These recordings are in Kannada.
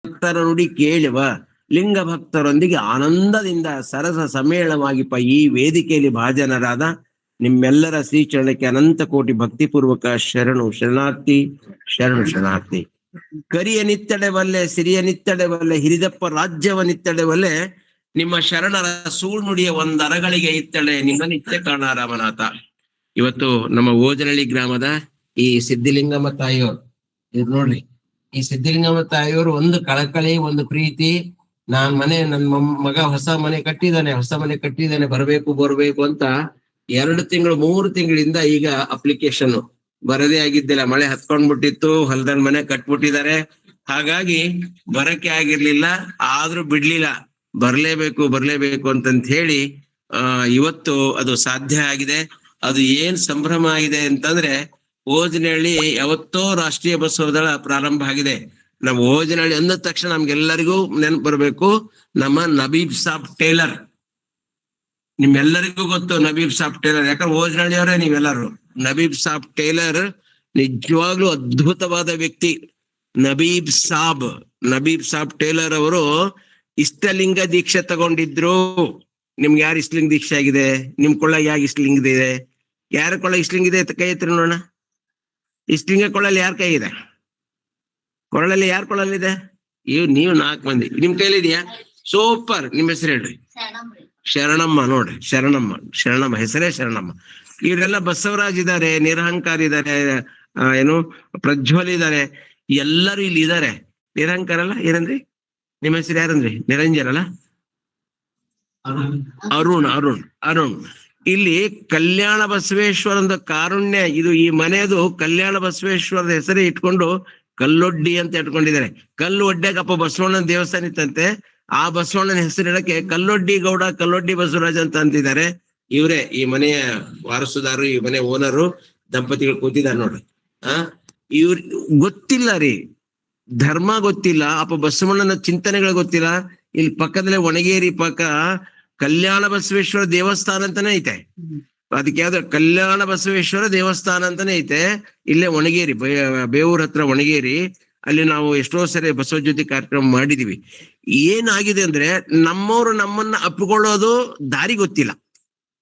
ಭಕ್ತರ ನುಡಿ ಕೇಳುವ ಲಿಂಗ ಭಕ್ತರೊಂದಿಗೆ ಆನಂದದಿಂದ ಸರಸ ಸಮ್ಮೇಳನವಾಗಿಪ್ಪ ಈ ವೇದಿಕೆಯಲ್ಲಿ ಭಾಜನರಾದ ನಿಮ್ಮೆಲ್ಲರ ಶ್ರೀಚರಣಕ್ಕೆ ಅನಂತ ಕೋಟಿ ಭಕ್ತಿಪೂರ್ವಕ ಶರಣು ಶರಣಾರ್ಥಿ ಶರಣು ಶರಣಾರ್ಥಿ. ಕರಿಯ ನಿತ್ತಡೆವಲ್ಲೆ ಸಿರಿಯ ನಿತ್ತಡೆವಲ್ಲೆ ಹಿರಿದಪ್ಪ ರಾಜ್ಯವ ನಿತ್ತಡೆವಲ್ಲೆ ನಿಮ್ಮ ಶರಣರ ಸೂಳ್ನುಡಿಯ ಒಂದರಗಳಿಗೆ ಇತ್ತಳೆ ನಿಮ್ಮ ನಿತ್ಯ ಕಾಣ ರಾಮನಾಥ. ಇವತ್ತು ನಮ್ಮ ಓಜನಹಳ್ಳಿ ಗ್ರಾಮದ ಈ ಸಿದ್ಧಲಿಂಗಮ್ಮ ತಾಯಿಯವರು ಇದು ನೋಡ್ರಿ, ಈ ಸಿದ್ಧಲಿಂಗಮ್ಮ ತಾಯಿಯವರು ಒಂದು ಕಳಕಳಿ, ಒಂದು ಪ್ರೀತಿ. ನನ್ನ ಮಗ ಹೊಸ ಮನೆ ಕಟ್ಟಿದ್ದಾನೆ ಬರ್ಬೇಕು ಅಂತ 2 ತಿಂಗಳು 3 ತಿಂಗಳಿಂದ ಈಗ ಅಪ್ಲಿಕೇಶನ್ ಬರದೇ ಆಗಿದ್ದಿಲ್ಲ. ಮಳೆ ಹತ್ಕೊಂಡ್ಬಿಟ್ಟಿತ್ತು, ಹೊಲದಲ್ಲಿ ಮನೆ ಕಟ್ಬಿಟ್ಟಿದ್ದಾರೆ, ಹಾಗಾಗಿ ಬರಕ್ಕೆ ಆಗಿರ್ಲಿಲ್ಲ. ಆದ್ರೂ ಬಿಡ್ಲಿಲ್ಲ, ಬರ್ಲೇಬೇಕು ಅಂತಂತ ಹೇಳಿ ಇವತ್ತು ಅದು ಸಾಧ್ಯ ಆಗಿದೆ. ಅದು ಏನ್ ಸಂಭ್ರಮ ಆಗಿದೆ ಅಂತಂದ್ರೆ, ಓಜನಹಳ್ಳಿ ಯಾವತ್ತೋ ರಾಷ್ಟ್ರೀಯ ಬಸವದಳ ಪ್ರಾರಂಭ ಆಗಿದೆ. ನಮ್ಮ ಓಜನಹಳ್ಳಿ ಅಂದ ತಕ್ಷಣ ನಮ್ಗೆಲ್ಲರಿಗೂ ನೆನಪು ಬರ್ಬೇಕು ನಮ್ಮ ನಬೀಬ್ ಸಾಬ್ ಟೇಲರ್. ನಿಮ್ಮೆಲ್ಲರಿಗೂ ಗೊತ್ತು ನಬೀಬ್ ಸಾಬ್ ಟೇಲರ್, ಯಾಕಂದ್ರೆ ಓಜನಹಳ್ಳಿಯವರೇ ನೀವೆಲ್ಲರೂ. ನಬೀಬ್ ಸಾಬ್ ಟೇಲರ್ ನಿಜವಾಗ್ಲೂ ಅದ್ಭುತವಾದ ವ್ಯಕ್ತಿ. ನಬೀಬ್ ಸಾಬ್ ಟೇಲರ್ ಅವರು ಇಷ್ಟಲಿಂಗ ದೀಕ್ಷೆ ತಗೊಂಡಿದ್ರು. ನಿಮ್ಗೆ ಯಾರು ಇಷ್ಟಲಿಂಗ ದೀಕ್ಷೆ ಆಗಿದೆ? ನಿಮ್ ಕೊಳ್ಳ ಯಾಕೆ ಇಷ್ಟಲಿಂಗ ಇದೆ? ಯಾರ ಕೊಳ್ಳ ಇಷ್ಟಲಿಂಗ ಇದೆ? ಕೈ ಎತ್ತಿರಿ ನೋಡೋಣ. ಇಷ್ಟಲಿಂಗ ಕೊಳ್ಳಲ್ಲಿ ಯಾರ ಕೈ ಇದೆ? ಕೊರಳಲ್ಲಿ ಯಾರ ಕೊಳ್ಳಲ್ಲಿದೆ? ನೀವು 4 ಮಂದಿ, ನಿಮ್ ಕೈಲಿದೆಯಾ? ಸೂಪರ್. ನಿಮ್ಮ ಹೆಸರು ಹೇಳ್ರಿ. ಶರಣಮ್ಮ. ನೋಡ್ರಿ, ಶರಣಮ್ಮ ಹೆಸರೇ ಶರಣಮ್ಮ. ಇವರೆಲ್ಲ ಬಸವರಾಜ್ ಇದ್ದಾರೆ, ನಿರಹಂಕಾರ ಇದ್ದಾರೆ, ಪ್ರಜ್ವಲ್ ಇದ್ದಾರೆ, ಎಲ್ಲರೂ ಇಲ್ಲಿ ಇದ್ದಾರೆ. ನಿರಹಂಕಾರ ಅಲ್ಲ, ಏನಂದ್ರಿ ನಿಮ್ಮ ಹೆಸರು? ಯಾರಂದ್ರಿ? ನಿರಂಜನ್ ಅಲ್ಲ? ಅರುಣ್. ಇಲ್ಲಿ ಕಲ್ಯಾಣ ಬಸವೇಶ್ವರಂದ ಕಾರುಣ್ಯ, ಇದು ಈ ಮನೆಯದು ಕಲ್ಯಾಣ ಬಸವೇಶ್ವರದ ಹೆಸರೇ ಇಟ್ಕೊಂಡು ಕಲ್ಲೊಡ್ಡಿ ಅಂತ ಇಟ್ಕೊಂಡಿದ್ದಾರೆ. ಕಲ್ಲು ಒಡ್ಡ್ಯಾಗ ಅಪ್ಪ ಬಸವಣ್ಣನ ದೇವಸ್ಥಾನ ಇತ್ತಂತೆ. ಆ ಬಸವಣ್ಣನ ಹೆಸರು ಹೇಳಕ್ಕೆ ಕಲ್ಲೊಡ್ಡಿ ಗೌಡ, ಕಲ್ಲೊಡ್ಡಿ ಬಸವರಾಜ್ ಅಂತ ಅಂತಿದ್ದಾರೆ. ಇವರೇ ಈ ಮನೆಯ ವಾರಸುದಾರರು, ಈ ಮನೆ ಓನರು ದಂಪತಿಗಳು ಕೂತಿದ್ದಾರೆ ನೋಡ್ರಿ. ಇವ್ರ ಗೊತ್ತಿಲ್ಲ ರೀ, ಧರ್ಮ ಗೊತ್ತಿಲ್ಲ, ಅಪ್ಪ ಬಸವಣ್ಣನ ಚಿಂತನೆಗಳು ಗೊತ್ತಿಲ್ಲ. ಇಲ್ಲಿ ಪಕ್ಕದಲ್ಲೇ ಒಣಗೇರಿ ಪಕ್ಕ ಕಲ್ಯಾಣ ಬಸವೇಶ್ವರ ದೇವಸ್ಥಾನ ಅಂತಾನೆ ಐತೆ. ಅದಕ್ಕೆ ಯಾವ್ದು ಕಲ್ಯಾಣ ಬಸವೇಶ್ವರ ದೇವಸ್ಥಾನ ಅಂತಾನೆ ಐತೆ. ಇಲ್ಲೇ ಒಣಗೇರಿ, ಬೇವೂರ್ ಹತ್ರ ಒಣಗೇರಿ. ಅಲ್ಲಿ ನಾವು ಎಷ್ಟೋ ಸರಿ ಬಸವ ಜ್ಯೋತಿ ಕಾರ್ಯಕ್ರಮ ಮಾಡಿದೀವಿ. ಏನಾಗಿದೆ ಅಂದ್ರೆ, ನಮ್ಮವ್ರು ನಮ್ಮನ್ನ ಅಪ್ಪಿಕೊಳ್ಳೋದು ದಾರಿ ಗೊತ್ತಿಲ್ಲ.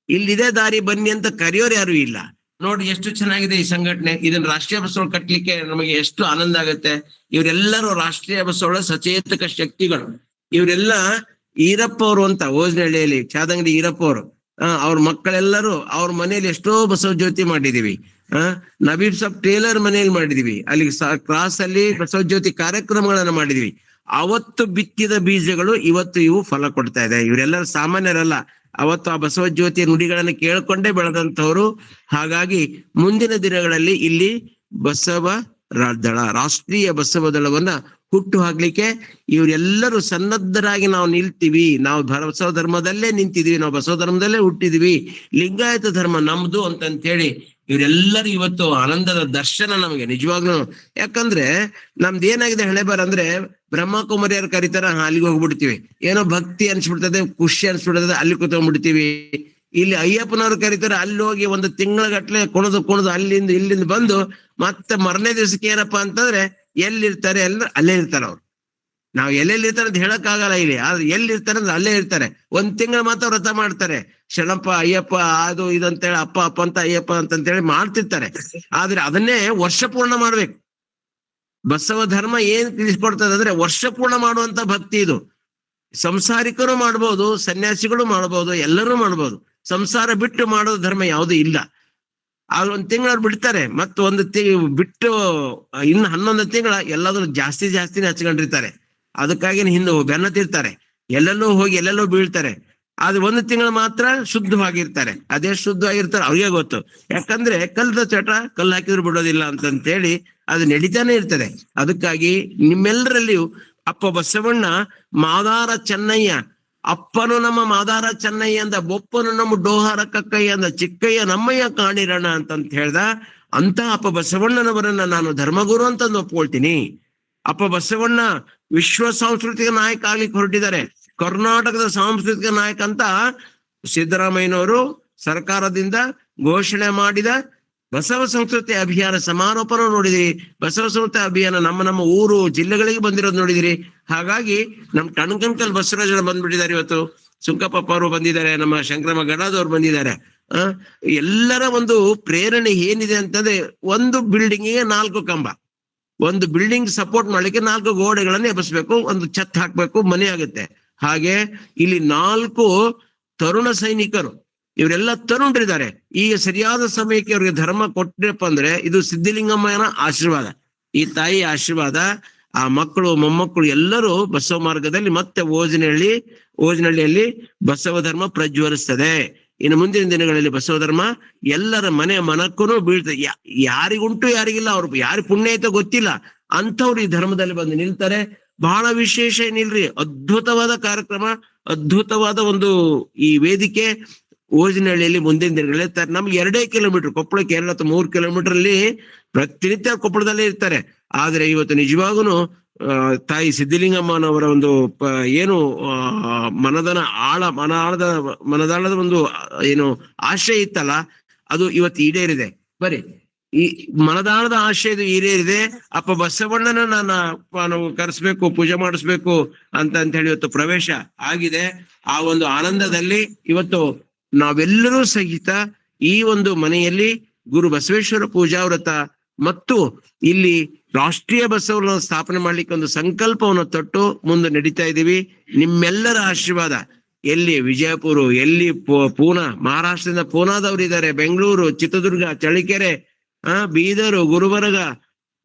ಇಲ್ಲಿದೆ ದಾರಿ, ಬನ್ನಿ ಅಂತ ಕರೆಯೋರು ಯಾರು ಇಲ್ಲ. ನೋಡಿ ಎಷ್ಟು ಚೆನ್ನಾಗಿದೆ ಈ ಸಂಘಟನೆ. ಇದನ್ನ ರಾಷ್ಟ್ರೀಯ ಬಸವಳ ಕಟ್ಲಿಕ್ಕೆ ನಮಗೆ ಎಷ್ಟು ಆನಂದ ಆಗುತ್ತೆ. ಇವರೆಲ್ಲರೂ ರಾಷ್ಟ್ರೀಯ ಬಸವಳ ಸಚೇತಕ ಶಕ್ತಿಗಳು. ಇವರೆಲ್ಲ ಈರಪ್ಪ ಅವರು ಅಂತ ಓಜನಹಳ್ಳಿಯಲ್ಲಿ ಚಾದಂಗಡಿ ಈರಪ್ಪ ಅವರು, ಅವ್ರ ಮಕ್ಕಳೆಲ್ಲರೂ ಅವ್ರ ಮನೇಲಿ ಎಷ್ಟೋ ಬಸವ ಜ್ಯೋತಿ ಮಾಡಿದೀವಿ. ನಬೀಬ್ ಸಾಬ್ ಟೇಲರ್ ಮನೇಲಿ ಮಾಡಿದೀವಿ. ಅಲ್ಲಿ ಕ್ರಾಸ್ ಅಲ್ಲಿ ಬಸವ ಜ್ಯೋತಿ ಕಾರ್ಯಕ್ರಮಗಳನ್ನ ಮಾಡಿದೀವಿ. ಅವತ್ತು ಬಿತ್ತಿದ ಬೀಜಗಳು ಇವತ್ತು ಇವು ಫಲ ಕೊಡ್ತಾ ಇದೆ. ಇವರೆಲ್ಲರೂ ಸಾಮಾನ್ಯರಲ್ಲ, ಅವತ್ತು ಆ ಬಸವ ಜ್ಯೋತಿಯ ನುಡಿಗಳನ್ನ ಕೇಳ್ಕೊಂಡೇ ಬೆಳೆದಂತವ್ರು. ಹಾಗಾಗಿ ಮುಂದಿನ ದಿನಗಳಲ್ಲಿ ಇಲ್ಲಿ ಬಸವ ದಳ, ರಾಷ್ಟ್ರೀಯ ಬಸವ ದಳವನ್ನ ಹುಟ್ಟು ಹಾಕ್ಲಿಕ್ಕೆ ಇವರೆಲ್ಲರೂ ಸನ್ನದ್ಧರಾಗಿ ನಾವು ನಿಲ್ತೀವಿ. ನಾವು ಬಸವ ಧರ್ಮದಲ್ಲೇ ನಿಂತಿದೀವಿ, ನಾವು ಬಸವ ಧರ್ಮದಲ್ಲೇ ಹುಟ್ಟಿದೀವಿ, ಲಿಂಗಾಯತ ಧರ್ಮ ನಮ್ದು ಅಂತಂತೇಳಿ ಇವರೆಲ್ಲರೂ ಇವತ್ತು ಆನಂದದ ದರ್ಶನ ನಮಗೆ ನಿಜವಾಗ್ಲೂ. ಯಾಕಂದ್ರೆ ನಮ್ದು ಏನಾಗಿದೆ ಹಣೆಬರ ಅಂದ್ರೆ, ಬ್ರಹ್ಮಕುಮಾರಿಯರು ಕರೀತಾರ, ಅಲ್ಲಿಗೆ ಹೋಗ್ಬಿಡ್ತೀವಿ, ಏನೋ ಭಕ್ತಿ ಅನ್ಸ್ಬಿಡ್ತದೆ, ಖುಷಿ ಅನ್ಸ್ಬಿಡ್ತದೆ, ಅಲ್ಲಿ ಕೂತ್ಕೊಂಡ್ಬಿಡ್ತೀವಿ. ಇಲ್ಲಿ ಅಯ್ಯಪ್ಪನವ್ರು ಕರೀತಾರೆ, ಅಲ್ಲಿ ಹೋಗಿ 1 ತಿಂಗಳ ಗಟ್ಲೆ ಕುಣಿದು ಅಲ್ಲಿಂದ ಇಲ್ಲಿಂದ ಬಂದು ಮತ್ತೆ ಮರನೇ ದಿವಸಕ್ಕೆ ಏನಪ್ಪಾ ಅಂತಂದ್ರೆ ಎಲ್ಲಿರ್ತಾರೆ ಅಲ್ಲೇ ಇರ್ತಾರೆ ಅವ್ರು. ನಾವ್ ಎಲ್ಲೆಲ್ಲಿ ಇರ್ತಾರೆ ಅಂತ ಹೇಳಕ್ ಆಗಲ್ಲ ಇಲ್ಲಿ, ಆದ್ರೆ ಎಲ್ಲಿರ್ತಾರೆ ಅಂದ್ರೆ ಅಲ್ಲೇ ಇರ್ತಾರೆ. 1 ತಿಂಗಳು ಮಾತ್ರ ವ್ರತ ಮಾಡ್ತಾರೆ. ಶರಣಪ್ಪ ಅಯ್ಯಪ್ಪ ಅದು ಇದಂತೇಳಿ ಅಪ್ಪ ಅಂತ ಅಯ್ಯಪ್ಪ ಅಂತಂತೇಳಿ ಮಾಡ್ತಿರ್ತಾರೆ. ಆದ್ರೆ ಅದನ್ನೇ ವರ್ಷ ಪೂರ್ಣ ಮಾಡ್ಬೇಕು. ಬಸವ ಧರ್ಮ ಏನ್ ತಿಳಿಸ್ಕೊಡ್ತದೆ ಅಂದ್ರೆ ವರ್ಷ ಪೂರ್ಣ ಮಾಡುವಂತ ಭಕ್ತಿ ಇದು. ಸಂಸಾರಿಕರು ಮಾಡ್ಬೋದು, ಸನ್ಯಾಸಿಗಳು ಮಾಡ್ಬೋದು, ಎಲ್ಲರೂ ಮಾಡ್ಬೋದು. ಸಂಸಾರ ಬಿಟ್ಟು ಮಾಡೋದು ಧರ್ಮ ಯಾವುದು ಇಲ್ಲ. ಆಗ 1 ತಿಂಗಳು ಬಿಡ್ತಾರೆ, ಮತ್ತು 1 ತಿಂಗಳು ಬಿಟ್ಟು ಇನ್ನು 11 ತಿಂಗಳ ಎಲ್ಲಾದ್ರೂ ಜಾಸ್ತಿನೇ ಹಚ್ಕೊಂಡಿರ್ತಾರೆ. ಅದಕ್ಕಾಗಿ ಹಿಂದೆ ಬೆನ್ನತ್ತಿರ್ತಾರೆ, ಎಲ್ಲೆಲ್ಲೋ ಹೋಗಿ ಎಲ್ಲೆಲ್ಲೋ ಬೀಳ್ತಾರೆ. ಆದ್ರೆ 1 ತಿಂಗಳು ಮಾತ್ರ ಶುದ್ಧವಾಗಿರ್ತಾರೆ. ಅದೇ ಶುದ್ಧವಾಗಿರ್ತಾರೆ ಅವ್ರಿಗೆ ಗೊತ್ತು. ಯಾಕಂದ್ರೆ ಕಲ್ದ ಚಟ ಕಲ್ಲು ಹಾಕಿದ್ರು ಬಿಡೋದಿಲ್ಲ ಅಂತಂತೇಳಿ ಅದು ನಡೀತಾನೆ ಇರ್ತದೆ. ಅದಕ್ಕಾಗಿ ನಿಮ್ಮೆಲ್ಲರಲ್ಲಿಯೂ ಅಪ್ಪ ಬಸವಣ್ಣ ಮಾದಾರ ಚೆನ್ನಯ್ಯ, ಅಪ್ಪನು ನಮ್ಮ ಮಾದಾರ ಚೆನ್ನಯ್ಯ ಅಂದ, ಬೊಪ್ಪನು ನಮ್ಮ ಡೋಹಾರ ಕಕ್ಕಯ್ಯ ಅಂದ, ಚಿಕ್ಕಯ್ಯ ನಮ್ಮಯ್ಯ ಕಾಣಿರಣ ಅಂತಂತ ಹೇಳ್ದ. ಅಂತ ಅಪ್ಪ ಬಸವಣ್ಣನವರನ್ನ ನಾನು ಧರ್ಮಗುರು ಅಂತಂದು ಒಪ್ಕೊಳ್ತೀನಿ. ಅಪ್ಪ ಬಸವಣ್ಣ ವಿಶ್ವ ಸಾಂಸ್ಕೃತಿಕ ನಾಯಕ ಆಗ್ಲಿಕ್ಕೆ ಹೊರಟಿದ್ದಾರೆ. ಕರ್ನಾಟಕದ ಸಾಂಸ್ಕೃತಿಕ ನಾಯಕ ಅಂತ ಸಿದ್ದರಾಮಯ್ಯನವರು ಸರ್ಕಾರದಿಂದ ಘೋಷಣೆ ಮಾಡಿದ ಬಸವ ಸಂಸ್ಕೃತಿ ಅಭಿಯಾನ ಸಮಾರೋಪನ ನೋಡಿದಿರಿ, ಬಸವ ಸಂಸ್ಕೃತಿ ಅಭಿಯಾನ ನಮ್ಮ ಊರು ಜಿಲ್ಲೆಗಳಿಗೆ ಬಂದಿರೋದು ನೋಡಿದಿರಿ. ಹಾಗಾಗಿ ನಮ್ ಟಣಕಂಕಲ್ ಬಸವರಾಜರು ಬಂದ್ಬಿಟ್ಟಿದ್ದಾರೆ, ಇವತ್ತು ಸುಂಕಪ್ಪ ಅವರು ಬಂದಿದ್ದಾರೆ, ನಮ್ಮ ಶಂಕರಮ್ಮ ಗಡಾದವ್ರು ಬಂದಿದ್ದಾರೆ. ಎಲ್ಲರ ಒಂದು ಪ್ರೇರಣೆ ಏನಿದೆ ಅಂತಂದ್ರೆ, ಒಂದು ಬಿಲ್ಡಿಂಗಿಗೆ 4 ಕಂಬ, ಒಂದು ಬಿಲ್ಡಿಂಗ್ ಸಪೋರ್ಟ್ ಮಾಡ್ಲಿಕ್ಕೆ 4 ಗೋಡೆಗಳನ್ನು ಎಬ್ಬಿಸ್ಬೇಕು, ಒಂದು ಛತ್ ಹಾಕ್ಬೇಕು, ಮನೆ ಆಗುತ್ತೆ. ಹಾಗೆ ಇಲ್ಲಿ 4 ತರುಣ ಸೈನಿಕರು, ಇವರೆಲ್ಲ ತರುಣರಿದ್ದಾರೆ. ಈಗ ಸರಿಯಾದ ಸಮಯಕ್ಕೆ ಅವ್ರಿಗೆ ಧರ್ಮ ಕೊಟ್ಟರಪ್ಪ ಅಂದ್ರೆ ಇದು ಸಿದ್ಧಲಿಂಗಮ್ಮನ ಆಶೀರ್ವಾದ, ಈ ತಾಯಿ ಆಶೀರ್ವಾದ. ಆ ಮಕ್ಕಳು ಮೊಮ್ಮಕ್ಕಳು ಎಲ್ಲರೂ ಬಸವ ಮಾರ್ಗದಲ್ಲಿ ಮತ್ತೆ ಓಜನಹಳ್ಳಿಯಲ್ಲಿ ಬಸವ ಧರ್ಮ ಪ್ರಜ್ವಲಿಸ್ತದೆ. ಇನ್ನು ಮುಂದಿನ ದಿನಗಳಲ್ಲಿ ಬಸವ ಧರ್ಮ ಎಲ್ಲರ ಮನಕ್ಕೂ ಬೀಳ್ತದೆ. ಯಾರಿಗುಂಟು ಯಾರಿಗಿಲ್ಲ, ಅವ್ರು ಯಾರು ಪುಣ್ಯ ಐತೋ ಗೊತ್ತಿಲ್ಲ, ಅಂಥವ್ರು ಈ ಧರ್ಮದಲ್ಲಿ ಬಂದು ನಿಲ್ತಾರೆ. ಬಹಳ ವಿಶೇಷ ಏನಿಲ್ರಿ, ಅದ್ಭುತವಾದ ಕಾರ್ಯಕ್ರಮ, ಅದ್ಭುತವಾದ ಒಂದು ಈ ವೇದಿಕೆ ಓಜನಹಳ್ಳಿಯಲ್ಲಿ ಮುಂದಿನ ದಿನಗಳಲ್ಲಿ ನಮ್ಗೆ 2 ಕಿಲೋಮೀಟರ್, ಕೊಪ್ಪಳಕ್ಕೆ 2 ಅಥವಾ 3 ಕಿಲೋಮೀಟರ್ ಅಲ್ಲಿ ಪ್ರತಿನಿತ್ಯ ಕೊಪ್ಪಳದಲ್ಲೇ ಇರ್ತಾರೆ. ಆದ್ರೆ ಇವತ್ತು ನಿಜವಾಗೂನು ತಾಯಿ ಸಿದ್ಧಲಿಂಗಮ್ಮನವರ ಒಂದು ಏನು ಮನದಾಳದ ಒಂದು ಏನು ಆಶಯ ಇತ್ತಲ್ಲ, ಅದು ಇವತ್ತು ಈಡೇರಿದೆ. ಬರೀ ಈ ಮನದಾಳದ ಆಶಯದು ಈಡೇರಿದೆ. ಅಪ್ಪ ಬಸವಣ್ಣನ ನಾವು ಕರೆಸ್ಬೇಕು, ಪೂಜೆ ಮಾಡಿಸ್ಬೇಕು ಅಂತ ಹೇಳಿ ಇವತ್ತು ಪ್ರವೇಶ ಆಗಿದೆ. ಆ ಒಂದು ಆನಂದದಲ್ಲಿ ಇವತ್ತು ನಾವೆಲ್ಲರೂ ಸಹಿತ ಈ ಒಂದು ಮನೆಯಲ್ಲಿ ಗುರು ಬಸವೇಶ್ವರ ಪೂಜಾ ವ್ರತ ಮತ್ತು ಇಲ್ಲಿ ರಾಷ್ಟ್ರೀಯ ಬಸವನ ಸ್ಥಾಪನೆ ಮಾಡ್ಲಿಕ್ಕೆ ಒಂದು ಸಂಕಲ್ಪವನ್ನು ತೊಟ್ಟು ಮುಂದೆ ನಡೀತಾ ಇದ್ದೀವಿ. ನಿಮ್ಮೆಲ್ಲರ ಆಶೀರ್ವಾದ, ಎಲ್ಲಿ ವಿಜಯಪುರ, ಎಲ್ಲಿ ಪೂನಾ, ಮಹಾರಾಷ್ಟ್ರದಿಂದ ಪೂನಾದವ್ರು ಇದ್ದಾರೆ, ಬೆಂಗಳೂರು, ಚಿತ್ರದುರ್ಗ, ಚಳ್ಳಕೆರೆ, ಬೀದರು, ಗುಲ್ಬರ್ಗ,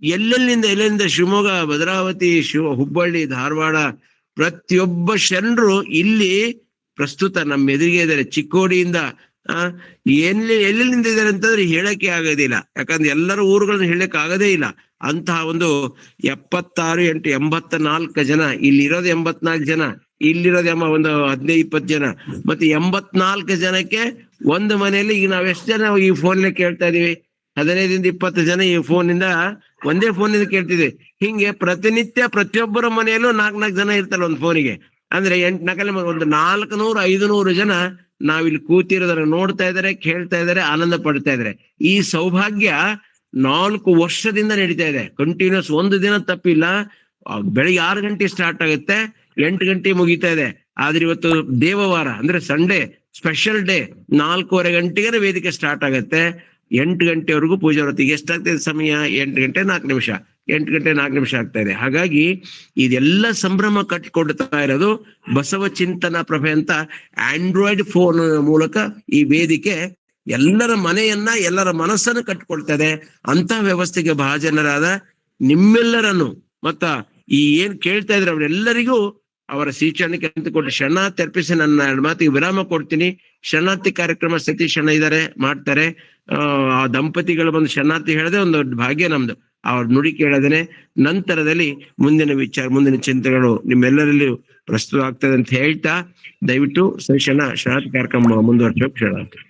ಎಲ್ಲೆಲ್ಲಿಂದ ಶಿವಮೊಗ್ಗ, ಭದ್ರಾವತಿ, ಹುಬ್ಬಳ್ಳಿ, ಧಾರವಾಡ, ಪ್ರತಿಯೊಬ್ಬ ಶರಣರು ಇಲ್ಲಿ ಪ್ರಸ್ತುತ ನಮ್ಮ ಎದುರಿಗೆ ಇದ್ದಾರೆ. ಚಿಕ್ಕೋಡಿಯಿಂದ ಎಲ್ಲೆಲ್ಲಿಂದ ಇದ್ದಾರೆ ಅಂತಂದ್ರೆ ಹೇಳಕ್ಕೆ ಆಗೋದಿಲ್ಲ, ಯಾಕಂದ್ರೆ ಎಲ್ಲರ ಊರುಗಳನ್ನ ಹೇಳಕ್ ಆಗದೇ ಇಲ್ಲ. ಅಂತಹ ಒಂದು 76, 8, 84 ಜನ, ಇಲ್ಲಿರೋದು 84 ಜನ, ಇಲ್ಲಿರೋದು ಒಂದು 15-20 ಜನ, ಮತ್ತೆ 84 ಜನಕ್ಕೆ ಒಂದು ಮನೆಯಲ್ಲಿ ಈಗ ನಾವೆಷ್ಟು ಜನ ಈ ಫೋನ್ ಕೇಳ್ತಾ ಇದೀವಿ, 15-20 ಜನ ಈ ಒಂದೇ ಫೋನಿಂದ ಕೇಳ್ತಿದ್ವಿ. ಹಿಂಗೆ ಪ್ರತಿನಿತ್ಯ ಪ್ರತಿಯೊಬ್ಬರ ಮನೆಯಲ್ಲೂ 4 ಜನ ಇರ್ತಾರೆ ಒಂದು ಫೋನಿಗೆ. ಅಂದ್ರೆ 8 ಒಂದು 400-500 ಜನ ನಾವಿಲ್ಲಿ ಕೂತಿರೋದನ್ನ ನೋಡ್ತಾ ಇದಾರೆ, ಕೇಳ್ತಾ ಇದಾರೆ, ಆನಂದ ಪಡ್ತಾ ಇದಾರೆ. ಈ ಸೌಭಾಗ್ಯ 4 ವರ್ಷದಿಂದ ನಡೀತಾ ಇದೆ, ಕಂಟಿನ್ಯೂಸ್, ಒಂದು ದಿನ ತಪ್ಪಿಲ್ಲ. ಬೆಳಿಗ್ಗೆ 6 ಗಂಟೆ ಸ್ಟಾರ್ಟ್ ಆಗುತ್ತೆ, 8 ಗಂಟೆ ಮುಗಿತಾ ಇದೆ. ಆದ್ರೆ ಇವತ್ತು ದೇವವಾರ ಅಂದ್ರೆ ಸಂಡೇ ಸ್ಪೆಷಲ್ ಡೇ, 4:15 ಗಂಟೆಗೆ ವೇದಿಕೆ ಸ್ಟಾರ್ಟ್ ಆಗತ್ತೆ. 8 ಗಂಟೆವರೆಗೂ ಪೂಜೆ ಹೊರತಿಗೆ ಎಷ್ಟಾಗ್ತದೆ ಸಮಯ? 8 ಗಂಟೆ 4 ನಿಮಿಷ, 8 ಗಂಟೆ 4 ನಿಮಿಷ ಆಗ್ತಾ ಇದೆ. ಹಾಗಾಗಿ ಇದೆಲ್ಲ ಸಂಭ್ರಮ ಕಟ್ಟಿಕೊಡ್ತಾ ಇರೋದು ಬಸವ ಚಿಂತನ ಪ್ರಭೆ ಅಂತ ಆಂಡ್ರಾಯ್ಡ್ ಫೋನ್ ಮೂಲಕ ಈ ವೇದಿಕೆ ಎಲ್ಲರ ಮನೆಯನ್ನ, ಎಲ್ಲರ ಮನಸ್ಸನ್ನು ಕಟ್ಟಿಕೊಳ್ತದೆ. ಅಂತ ವ್ಯವಸ್ಥೆಗೆ ಭಾಜನರಾದ ನಿಮ್ಮೆಲ್ಲರನ್ನು ಮತ್ತ ಈ ಏನ್ ಕೇಳ್ತಾ ಇದ್ರೆ ಅವರೆಲ್ಲರಿಗೂ ಅವರ ಶೀಚರಣಕ್ಕೆ ಅಂತ ಕೊಟ್ಟು ಶರಣಾರ್ಥಿ ಅರ್ಪಿಸಿ ನನ್ನ 2 ಮಾತಿಗೆ ವಿರಾಮ ಕೊಡ್ತೀನಿ. ಶರಣಾರ್ಥಿ ಕಾರ್ಯಕ್ರಮ ಸತೀಶ್ ಅಣ್ಣ ಇದ್ದಾರೆ, ಮಾಡ್ತಾರೆ. ಆ ದಂಪತಿಗಳು ಬಂದು ಶರಣಾರ್ಥಿ ಹೇಳದೆ ಒಂದು ದೊಡ್ಡ ಭಾಗ್ಯ ನಮ್ದು. ಅವ್ರ ನುಡಿ ಕೇಳದೇನೆ ನಂತರದಲ್ಲಿ ಮುಂದಿನ ಚಿಂತೆಗಳು ನಿಮ್ಮೆಲ್ಲರಲ್ಲೂ ಪ್ರಸ್ತುತ ಆಗ್ತದೆ ಅಂತ ಹೇಳ್ತಾ ದಯವಿಟ್ಟು ಶರಣಾರ್ಥಿ ಕಾರ್ಯಕ್ರಮ ಮುಂದುವರ್ಸಬೇಕು. ಶರಣಾರ್ಥಿ.